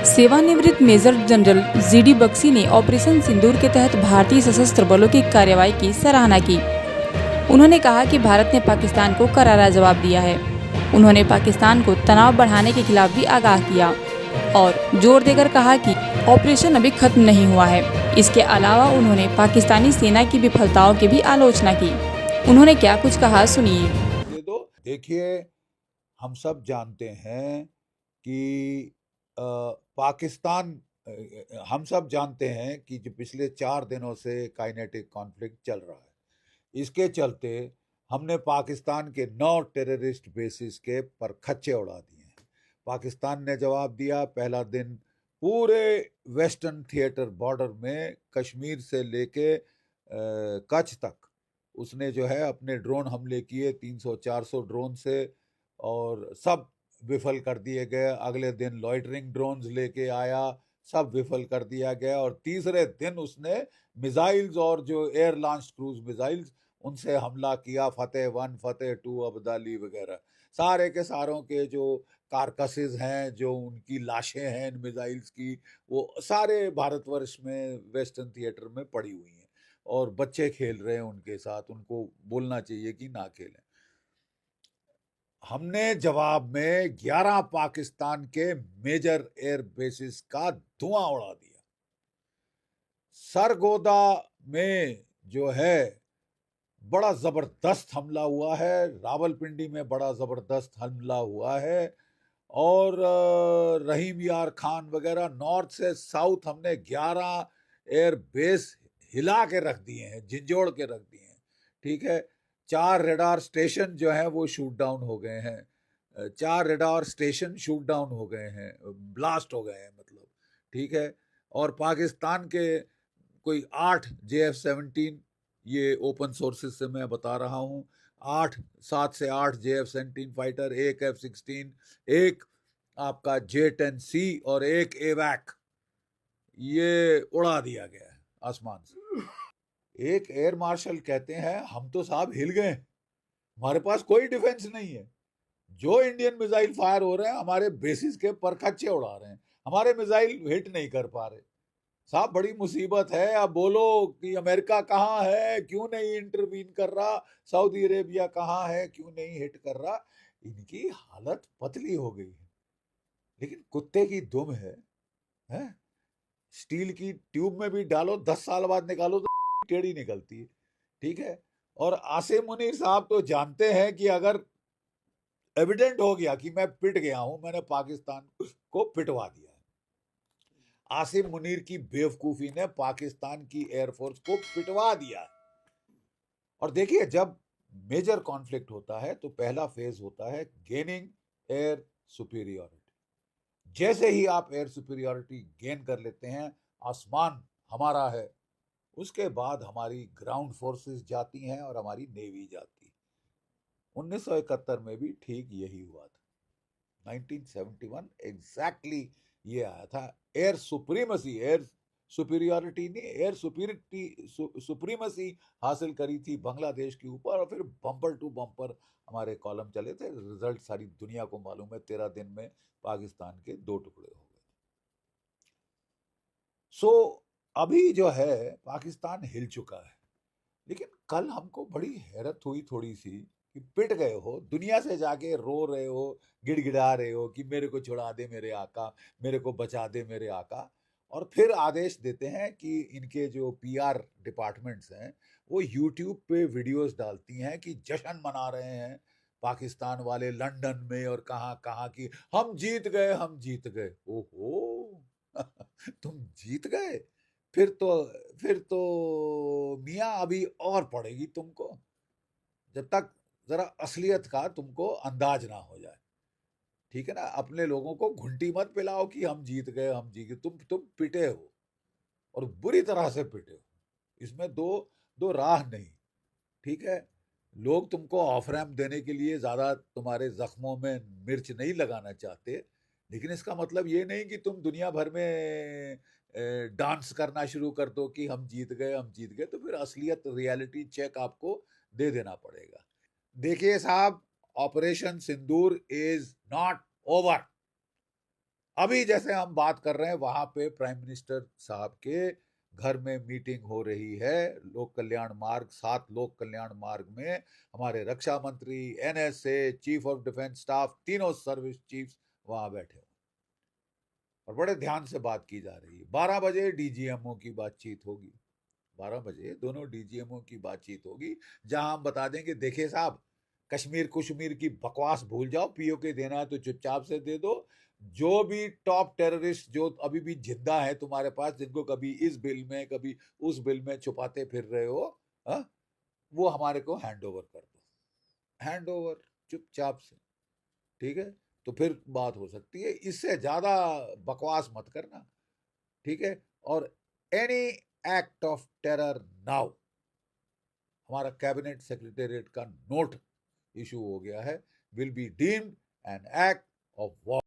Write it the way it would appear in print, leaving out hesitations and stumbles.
सेवानिवृत्त major general GD Bakshi ने operation सिंदूर के तहत भारतीय सशस्त्र बलों की कार्रवाई की सराहना की। उन्होंने कहा कि भारत ने पाकिस्तान को करारा जवाब दिया है। उन्होंने पाकिस्तान को तनाव बढ़ाने के खिलाफ भी आगाह किया और जोर देकर कहा कि ऑपरेशन अभी खत्म नहीं हुआ है। इसके अलावा उन्होंने पाकिस्तानी सेना की विफलताओं की भी आलोचना की। उन्होंने क्या कुछ कहा, सुनिए। देखिए, हम सब जानते हैं कि पाकिस्तान हम सब जानते हैं कि जो पिछले 4 दिनों से काइनेटिक कॉन्फ्लिक्ट चल रहा है, इसके चलते हमने पाकिस्तान के 9 टेररिस्ट बेसिस के पर खच्चे उड़ा दिए हैं। पाकिस्तान ने जवाब दिया। पहला दिन पूरे वेस्टर्न थिएटर बॉर्डर में कश्मीर से लेके कच्छ तक उसने जो है अपने ड्रोन हमले किए 300-400 ड्रोन से, और सब विफल कर दिए गए। अगले दिन लॉइटरिंग ड्रोन्स लेके आया, सब विफल कर दिया गया। और तीसरे दिन उसने मिसाइल्स और जो एयर लॉन्च क्रूज मिसाइल्स उनसे हमला किया। फतेह 1, फतेह 2, अब्दाली वगैरह सारे के सारों के जो कारकसेस हैं, जो उनकी लाशें हैं इन मिसाइल्स की, वो सारे भारतवर्ष में वेस्टर्न थिएटर में पड़ी हुई हैं और बच्चे खेल रहे हैं उनके साथ। उनको बोलना चाहिए कि ना खेलें। हमने जवाब में 11 पाकिस्तान के मेजर एयर बेसिस का धुआं उड़ा दिया। सरगोदा में जो है बड़ा जबरदस्त हमला हुआ है, रावलपिंडी में बड़ा जबरदस्त हमला हुआ है, और रहीम यार खान वगैरह नॉर्थ से साउथ हमने 11 एयर बेस हिला के रख दिए हैं, झिंझोड़ के रख दिए हैं। ठीक है। 4 रेडार स्टेशन जो है वो शूट डाउन हो गए हैं। 4 रेडार स्टेशन शूट डाउन हो गए हैं, ब्लास्ट हो गए हैं मतलब। ठीक है। और पाकिस्तान के कोई 8 JF-17, ये ओपन सोर्सेज से मैं बता रहा हूँ, 7 से 8 JF-17 फाइटर, एक F-16, एक आपका J-10C और एक एवैक, ये उड़ा दिया गया है आसमान से। एक एयर मार्शल कहते हैं हम तो साहब हिल गए, हमारे पास कोई डिफेंस नहीं है। जो इंडियन मिसाइल फायर हो रहे हैं हमारे बेसिस के परखच्चे उड़ा रहे हैं, हमारे मिसाइल हिट नहीं कर पा रहे। साहब बड़ी मुसीबत है। अब बोलो कि अमेरिका कहाँ है, क्यों नहीं इंटरवीन कर रहा, सऊदी अरेबिया कहाँ है, क्यों नहीं हिट कर रहा। इनकी हालत पतली हो गई है। लेकिन कुत्ते की दुम है? स्टील की ट्यूब में भी डालो, 10 साल बाद निकालो तो टेढ़ी निकलती है। ठीक है। और आसिम मुनीर साहब तो जानते हैं कि अगर एविडेंट हो गया कि मैं पिट गया हूं, मैंने पाकिस्तान को पिटवा दिया है। आसिम मुनीर की बेवकूफी ने पाकिस्तान की एयरफोर्स को पिटवा दिया। और देखिए, जब मेजर कॉन्फ्लिक्ट होता है तो पहला फेज होता है गेनिंग एयर सुपीरियरिटी। जैसे ही आप एयर सुपीरियरिटी गेन कर लेते हैं, आसमान हमारा है, उसके बाद हमारी ग्राउंड फोर्सेस जाती हैं और हमारी नेवी जाती है। 1971 में भी ठीक यही हुआ था। 1971 एग्जैक्टली ये आया था। एयर सुप्रीमसी, एयर सुपीरियरिटी नहीं, एयर सुप्रीमसी हासिल करी थी बांग्लादेश के ऊपर, और फिर बम्पर टू बम्पर हमारे कॉलम चले थे। रिजल्ट सारी दुनिया को मालूम है, 13 दिन में पाकिस्तान के 2 टुकड़े हो गए। सो अभी जो है पाकिस्तान हिल चुका है। लेकिन कल हमको बड़ी हैरत हुई थोड़ी सी कि पिट गए हो, दुनिया से जाके रो रहे हो, गिड़गिड़ा रहे हो कि मेरे को छुड़ा दे मेरे आका, मेरे को बचा दे मेरे आका, और फिर आदेश देते हैं कि इनके जो पीआर डिपार्टमेंट्स हैं वो यूट्यूब पे वीडियोस डालती हैं कि जश्न मना रहे हैं पाकिस्तान वाले लंदन में और कहाँ कहाँ की, हम जीत गए, हम जीत गए। ओहो तुम जीत गए? फिर तो फिर तो मियाँ अभी और पड़ेगी तुमको, जब तक जरा असलियत का तुमको अंदाज ना हो जाए। ठीक है ना। अपने लोगों को घुंटी मत पिलाओ कि हम जीत गए, हम जीत गए। तुम पिटे हो और बुरी तरह से पिटे हो। इसमें दो दो राह नहीं। ठीक है। लोग तुमको ऑफ रैम्प देने के लिए ज्यादा तुम्हारे जख्मों में मिर्च नहीं लगाना चाहते, लेकिन इसका मतलब ये नहीं कि तुम दुनिया भर में डांस करना शुरू कर दो कि हम जीत गए, हम जीत गए। तो फिर असलियत, रियलिटी चेक आपको दे देना पड़ेगा। देखिए साहब, operation Sindoor is not over. अभी जैसे हम बात कर रहे हैं वहां पे प्राइम मिनिस्टर साहब के घर में मीटिंग हो रही है। लोक कल्याण मार्ग 7 लोक कल्याण मार्ग में हमारे रक्षा मंत्री, NSA, chief of defence staff, तीनों सर्विस चीफ्स वहां बैठे हुए और बड़े ध्यान से बात की जा रही है। 12 बजे डीजीएमओ की बातचीत होगी। 12 बजे दोनों डीजीएमओ की बातचीत होगी, जहां हम बता देंगे देखिए साहब, कश्मीर कुश्मीर की बकवास भूल जाओ, पीओके देना है तो चुपचाप से दे दो। जो भी टॉप टेररिस्ट जो अभी भी जिंदा है तुम्हारे पास, जिनको कभी इस बिल में कभी उस बिल में छुपाते फिर रहे हो, हा? वो हमारे को हैंड ओवर कर दो, हैंड ओवर चुपचाप से, ठीक है? तो फिर बात हो सकती है, इससे ज्यादा बकवास मत करना, ठीक है? और any act of terror now, हमारा कैबिनेट सेक्रेटेरिएट का नोट इशू हो गया है, will be deemed an act of war.